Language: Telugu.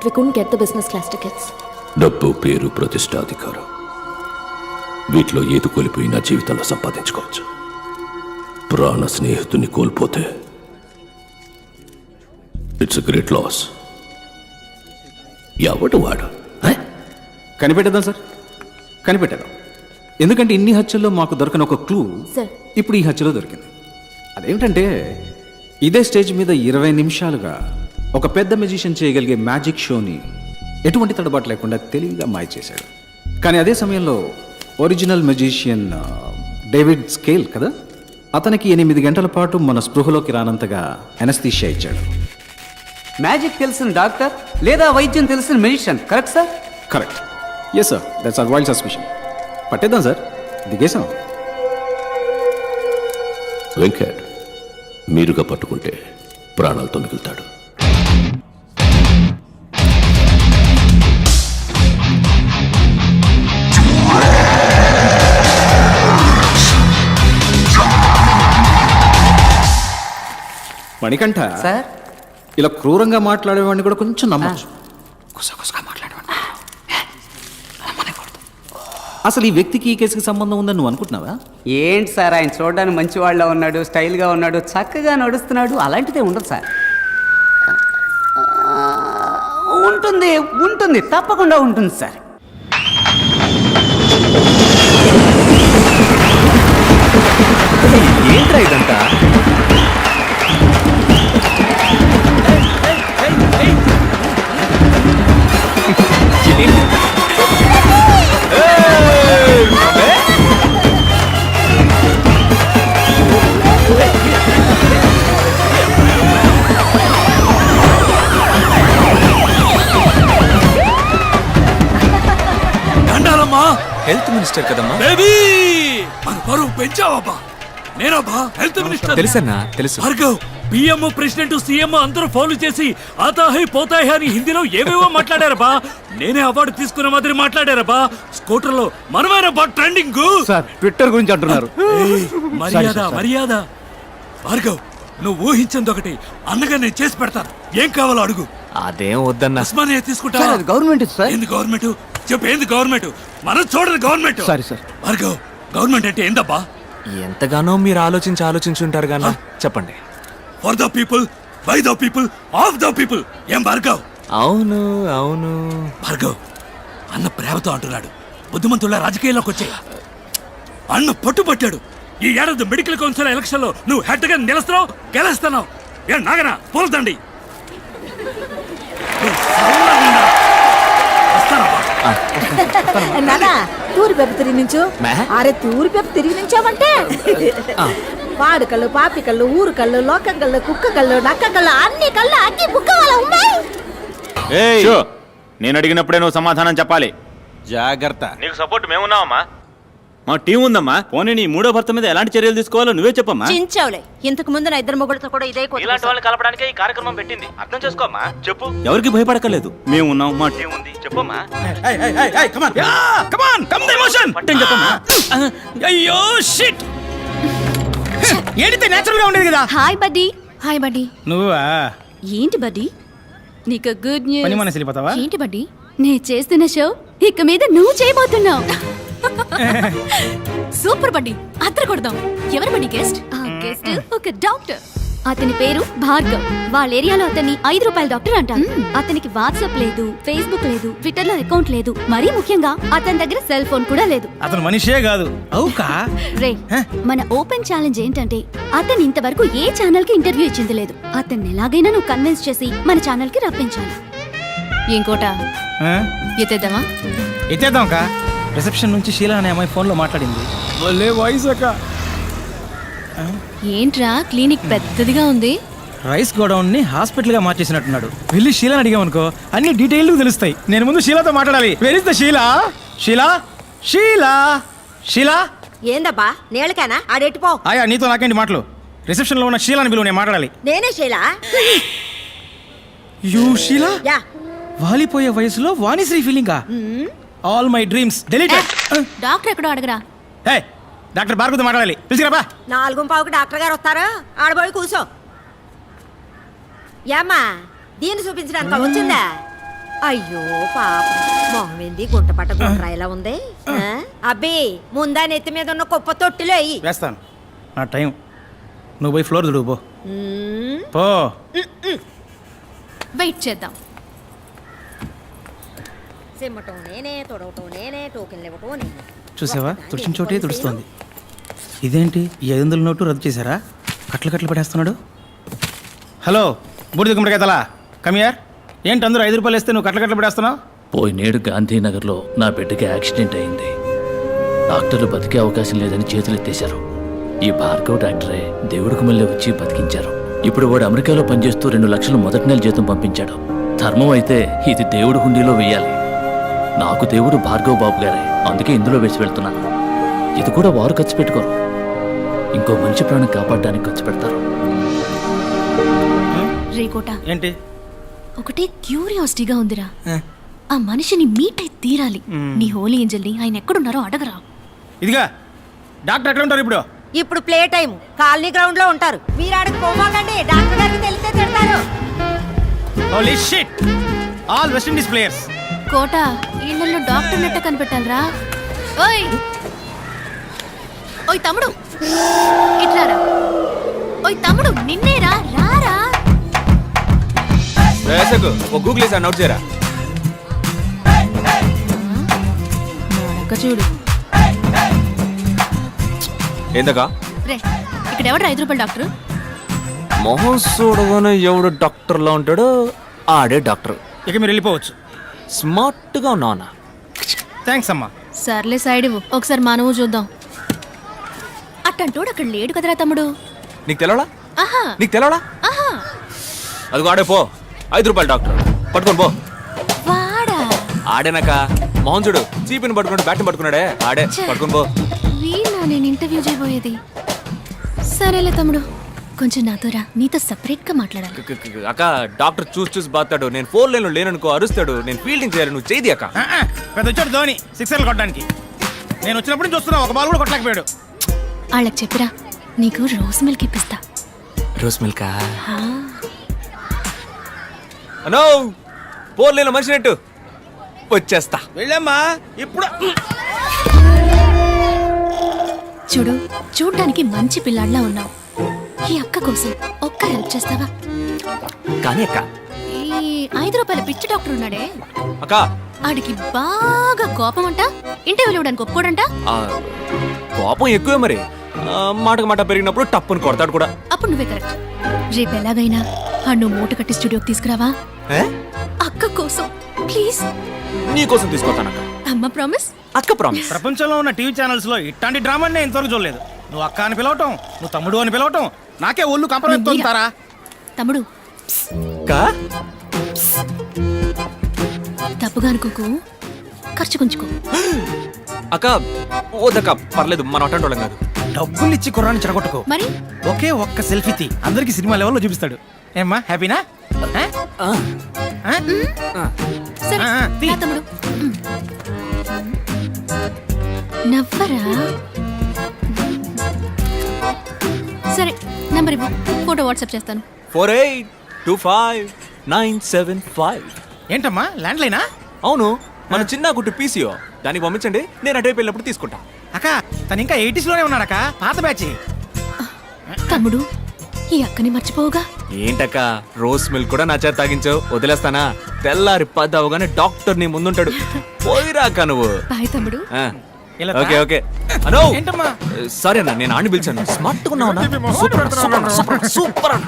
we couldn't get the business class tickets. డబ్బు, పేరు, ప్రతిష్ట, అధికారం వీటిలో ఏది కోల్పోయినా జీవితంలో సంపాదించుకోవచ్చు. ప్రాణ స్నేహితుని కోల్పోతే ఇట్స్ ఎ గ్రేట్ లాస్. ఎవడు వాడు? కనిపెట్టేద్దాం సార్, కనిపెట్టేద్దాం. ఎందుకంటే ఇన్ని హత్యల్లో మాకు దొరకని ఒక క్లూ ఇప్పుడు ఈ హత్యలో దొరికింది. అదేమిటంటే ఇదే స్టేజ్ మీద 20 నిమిషాలుగా ఒక పెద్ద మెజిషియన్ చేయగలిగే మ్యాజిక్ షోని ఎటువంటి తడబాటు లేకుండా తెలివిగా మాయ చేశాడు. కానీ అదే సమయంలో ఒరిజినల్ మెజిషియన్ డేవిడ్ స్కేల్ కదా, అతనికి 8 గంటల పాటు మన స్పృహలోకి రానంతగా ఎనస్థీషియా ఇచ్చాడు. మ్యాజిక్ తెలిసిన డాక్టర్ లేదా వైద్యం తెలిసిన magician, correct sir? Correct. Yes sir, that's our wild suspicion. పట్టేద్దాం సార్, దిగేసాం. వెంకట్ మీరుగా పట్టుకుంటే ప్రాణాలతో మిగులుతాడు. మణికంఠ సార్, ఇలా క్రూరంగా మాట్లాడేవాడిని కూడా కొంచెం నమ్మచ్చు. గుసగుసగా మాట్లాడేవాడిని అసలు ఈ వ్యక్తికి ఈ కేసుకి సంబంధం ఉందని నువ్వు అనుకుంటున్నావా? ఏంటి సార్, ఆయన చూడడానికి మంచి వాళ్ళ ఉన్నాడు, స్టైల్గా ఉన్నాడు, చక్కగా నడుస్తున్నాడు. అలాంటిదే ఉండదు సార్. ఉంటుంది ఉంటుంది, తప్పకుండా ఉంటుంది సార్. ఏంట్రా ఇదంతా? హెల్త్ మినిస్టర్ కదమ్మా. బేబీ మన పరువు పెంచావబ్బా. నేనబ్బా హెల్త్ మినిస్టర్. తెలుసన్నా, తెలుసు. భార్గవ్, పిఎం, ప్రెసిడెంట్, సీఎం అందరూ ఫౌలు చేసి ఆతాహై పోతాయి అని హిందీలో ఏవేవో మాట్లాడారబ్బా. నేనే అవార్డు తీసుకున్న మాదిరి మాట్లాడారబ్బా. స్కూటర్ లో మనమేనబ్బా ట్రెండింగ్. సార్, ట్విట్టర్ గురించి అంటున్నారు. మర్యాద మర్యాద. భార్గవ్, నువ్వు ఊహించింది ఒకటి, అన్నగా నేను చేసి పెడతాను. ఏం కావాలో అడుగు. అదేం వద్దన్నా. ఉస్మానియా తీసుకుంటా. Government sir. ఏంది గవర్నమెంట్? చెప్పు, ఏంది గవర్నమెంట్? మనం చూడదు government. Sorry sir. Bhargav, government అంటే ఏందబ్బా? ఎంతగానో మీరు ఆలోచించుంటారు గానా. చెప్పండి. For the people, by the people, of the people. ఏం భార్గవ్? అవును అవును. భార్గవ్, అన్న ప్రేమతో అంటున్నాడు. బుద్ధిమంతుల రాజకీయాల్లోకి వచ్చే అన్న పట్టుబట్టాడు. ఈ ఏడాది మెడికల్ కౌన్సిల్ ఎలక్షన్ లో నువ్వు హెడ్ గా నిలుస్తున్నావు, గెలుస్తున్నావు. ఏ నాగనా పోల్దండి. నానా తూరి పెప్ప తిరిగి నుంచు. అరే తూరి పెప్ప తిరిగి నుంచామంటే పాడు కళ్ళు, పాపి కళ్ళు, ఊరు కళ్ళు, లోకం కళ్ళు, కుక్క కళ్ళు, నక్క కళ్ళు, అన్ని కళ్ళు అన్ని బుక్క వాళ్ళ ఉన్నాయి. నేను అడిగినప్పుడే నువ్వు సమాధానం చెప్పాలి. జాగ్రత్త. నీకు సపోర్ట్ మేమున్నావమ్మా, మా టీం ఉందమ్మా. పోనీ నీ మూడో భర్త మీద ఎలాంటి చర్యలు తీసుకోవాలో నువ్వే చెప్పమ్మా. చించావులే, ఇంతకు ముందు నా ఇద్దరు మొగుడుతో కూడా ఇదే ఇలాంటి వాళ్ళని కలపడానికే ఈ కార్యక్రమం పెట్టింది. అర్థం చేసుకోమ్మా. చెప్పు. ఎవరికి భయపడకలేదు, మేము ఉన్నాం, మా టీం ఉంది. చెప్పమ్మా. పట్టం చెప్పమ్మా. అయ్యో షిట్. ఏడితే నేచురల్ గా ఉండేది కదా. Hi buddy. Hi buddy. నువ్వా? ఏంటి బడ్డీ, నీకు గుడ్ న్యూస్. పని మనసు వెళ్ళిపోతావా? ఏంటి బడ్డీ, నేను చేస్తున్న షో ఇక మీద నువ్వు చేయబోతున్నావు. సూపర్ బడ్డీ, అద్దరు కొడదాం. ఎవరు బడ్డీ గెస్ట్? గెస్ట్ ఒక డాక్టర్. అతని పేరు భార్గవ్. వాళ్ళ ఏరియాలో అతన్ని 5 రూపాయల డాక్టర్ అంటారు. అతనికి వాట్సాప్ లేదు, ఫేస్బుక్ లేదు, ట్విట్టర్ లో అకౌంట్ లేదు. మరీ ముఖ్యంగా అతని దగ్గర సెల్ ఫోన్ కూడా లేదు. అతను మనిషే కాదు. అవుకా రే, మన ఓపెన్ ఛాలెంజ్ ఏంటంటే అతను ఇంతవరకు ఏ ఛానల్ కి ఇంటర్వ్యూ ఇచ్చింది లేదు. అతన్ని ఎలాగైనా నువ్వు కన్విన్స్ చేసి మన ఛానల్ కి రప్పించాలి. ఇంకోట ఎత్తేద్దామా? ఎత్తేద్దాం కా. రిసెప్షన్ నుంచి షీలా అనే అమ్మాయి ఫోన్ లో మాట్లాడింది. వాయిస్ అక్క. ఏంట్రా క్లినిక్ పెద్దదిగా ఉంది. రైస్ గోడౌన్ ని హాస్పిటల్ గా మార్చేసినట్టున్నాడు. వెళ్ళి షీలాని అడిగామనుకో అన్ని డీటెయిల్ తెలుస్తాయి. నేను ముందు షీలాతో మాట్లాడాలి. Where is the Sheela? Sheela, Sheela, Sheela. ఏందబ్బా నేలకేనా ఆడెట్టిపో. ఆయా నీతో నాకేంటి మాటలు? రిసెప్షన్ లో ఉన్న షీలాని పిలువు, నేను మాట్లాడాలి. నేనే శైలా. యూ షీలా? యా. వాలిపోయే వయసులో వాణిశ్రీ ఫీలింగా? All my dreams deleted. Doctor ఎక్కడో అడగరా. హే, డాక్టర్ భార్గవతో మాట్లాడాలి. పిలిచిరాబా. 4:15కి డాక్టర్ గారు వస్తారు. ఆడబోయి కూర్చో. ఏమ్మా దీన్ని చూపించడానికి వచ్చిందా? అయ్యో పాప మొహం ఏంది గుంట పట్ట గుండ్రా ఇలా ఉంది ఆ? అబ్బి ముందా నెత్తి మీద ఉన్న కుప్ప తొట్టిలో అయ్యి వేస్తాను నా టైం నువ్వు పోయి ఫ్లోర్ దుడువు పో వెయిట్ చేద్దాం. సిమ్మటం నేనే తొడవటం నేనే టోకెన్లు ఇవ్వటం నేనే చూసావా తుడిచిన చోటే తుడుస్తోంది. ఇదేంటి ఈ 500 నోటు రద్దు చేశారా? కట్లు కట్లు పడేస్తున్నాడు. హలో బూడిద గుమ్మడికాయతలా కమియార్, ఏంటి అందరూ 5 రూపాయలు వేస్తే నువ్వు కట్లు కట్లు పడేస్తున్నావు? పోయినేడు గాంధీనగర్లో నా బిడ్డకి యాక్సిడెంట్ అయింది. డాక్టర్లు బతికే అవకాశం లేదని చేతులు ఎత్తేశారు. ఈ భార్గవ్ డాక్టరే దేవుడికి మళ్ళీ వచ్చి బతికించారు. ఇప్పుడు వాడు అమెరికాలో పనిచేస్తూ 2 లక్షలు మొదటి నెల జీతం పంపించాడు. ధర్మం అయితే ఇది దేవుడి హుండీలో వెయ్యాలి. నాకు దేవుడు భార్గవ్ బాబు గారే, అందుకే ఇందులో వేసి వెళ్తున్నాను. ఇది కూడా వారు ఖర్చు పెట్టుకోరు, ఇంకో మంచి ప్రాణం కాపాడడానికి ఖర్చు పెడతారు. రేకోట ఏంటి ఒకటే క్యూరియాసిటీగా ఉందిరా. ఆ మనిషిని మీట్ అయి తీరాలి. నీ హోలీ ఏంజల్ని ఆయన ఎక్కడున్నారో అడగరా. ఇదిగా డాక్టర్ ఎక్కడ ఉంటారు ఇప్పుడు? ఇప్పుడు ప్లే టైం కాలనీ గ్రౌండ్ లో ఉంటారు. మీరు ఆడకు పోమాకండి, డాక్టర్ గారికి తెలిస్తే తిడతారు. Holy shit, all West Indies players. కోట ఇళ్ళల్లో డాక్టర్ నెట్ట కనిపెట్టాలరా. ఓయ్ ఓయ్ తమ్ముడు ఇట్లారా. ఓయ్ తమ్ముడు నిన్నేరా, రారా. గూగుల్ నోట్ చేయరా. నడక చూడు. ఏందకా రే ఇక్కడ ఎవడు 5 రూపాయలు డాక్టర్? మొహం చూడగానే ఎవడు డాక్టర్లా ఉంటాడో ఆడే డాక్టర్. ఇక మీరు వెళ్ళిపోవచ్చు. స్మార్ట్ గా ఉన్నావునా? థ్యాంక్స్ అమ్మా. సర్లే సైడ్ ఇవ్వు, ఒకసారి మనము చూద్దాం. అట్టంటోడు అక్కడ లేడు కదరా తమ్ముడు. నీకు తెలవడా? ఆహా నీకు తెలవడా? ఆహా అది ఆడే పో. 5 రూపాయలు డాక్టర్ పట్టుకొని పో. వాడా ఆడేనాక మొహం చూడు, చీపిని పట్టుకున్నాడు, బ్యాట్ని పట్టుకున్నాడే ఆడే. పట్టుకొని పో. వీళ్ళ నేను ఇంటర్వ్యూ చేయబోయేది. సరేలే తమ్ముడు, కొంచెం నాతో రా, నీతో సెపరేట్ గా మాట్లాడాలి. అక్క డాక్టర్ చూసి బాతాడు. నేను 4 లైన్లో లేననుకో అరుస్తాడు. నేను ఫీల్డింగ్ చేయాలి, నువ్వు చేయి అక్క. పెద్ద వచ్చాడు ధోని 6 కొట్టడానికి. నేను వచ్చినప్పుడు నుంచి చూస్తున్నా, ఒక బాల్ కూడా కొట్టలేకపోయాడు. వాళ్ళకి చెప్పిరా, నీకు రోజ్ మిల్క్ ఇప్పిస్తా. రోజ్ మిల్కా? అనో 4 లైన్లో మనిషి నెట్టు వచ్చేస్తా. వెళ్ళమ్మా ఇప్పుడు. చూడు, చూడ్డానికి మంచి పిల్లాడిలా ఉన్నావు. ఈ అక్క కోసం ఒక్క హెల్ప్ చేస్తావా? కానీ అక్క, ఈ 5 రూపాయల పిచ్చి డాక్టర్ ఉన్నాడే, అక్క ఆడికి బాగా కోపం అంట. ఇంటర్వ్యూలు ఇవ్వడానికి ఒప్పుకోడంట. ఆ, కోపం ఎక్కువే మరి. మాటకు మాట పెరిగినప్పుడు టప్పుని కొడతాడు కూడా. అప్పుడు నువ్వే కరెక్ట్. రేపు ఎలాగైనా నువ్వు మూట కట్టి స్టూడియోకి తీసుకురావా? ఏ? అక్క కోసం ప్లీజ్. నీ కోసం తీసుకొస్తానక్క. అమ్మ ప్రామిస్. అక్క ప్రామిస్. ప్రపంచంలో ఉన్న టీవీ ఛానల్స్ లో ఇట్లాంటి డ్రామాని నేను ఇంతవరకు చూడలేదు. నువ్వు అక్క అని పిలవటం, నువ్వు తమ్ముడు అని పిలవటం, నాకే ఒళ్ళు కంపరెత్తారా. తమ్ముడు అక్క తప్పుగా అనుకోకు, ఖర్చు కొంచుకో. అక్క ఓదక్క పర్లేదు, మనం అటెండ్ వాళ్ళం కాదు. డబ్బులు ఇచ్చి కుర్రాన్ని చెడగొట్టుకో. మరి ఒకే ఒక్క సెల్ఫీ తీ, అందరికి సినిమా లెవెల్లో చూపిస్తాడు. ఏమ్మా హ్యాపీనా? సరే తీ. రా తమ్ముడు. నవ్వరా. సరే నంబర్ ఇవ్వు, ఫోటో వాట్సాప్ చేస్తాను. 48259755. ఏంటమ్మా ల్యాండ్ లైనా? అవును, మన చిన్న గుట్టు పీసీఓ. దానికి పంపించండి, నేను అటువైపు వెళ్ళినప్పుడు తీసుకుంటా. అక్క తను ఇంకా 80s లోనే ఉన్నాడక్క, పాత బ్యాచ్. తమ్ముడు ఈ అక్కని మర్చిపోవుగా. ఏంటక్క రోజ్ మిల్క్ కూడా నా చేత తాగించావు, వదిలేస్తానా? తెల్లారి 10 అవగానే డాక్టర్ నీ ముందుంటాడు. పోయిరాక నువ్వు. బాయ్ తమ్ముడు. ఇలా ఓకే ఓకే. అనో ఏంటమ్మా? సరే అన్న, నేను ఆడిని పిలిచాను. స్మార్ట్ గా ఉన్నావు. సూపర్ సూపర్ సూపర్ సూపర్ అన్న.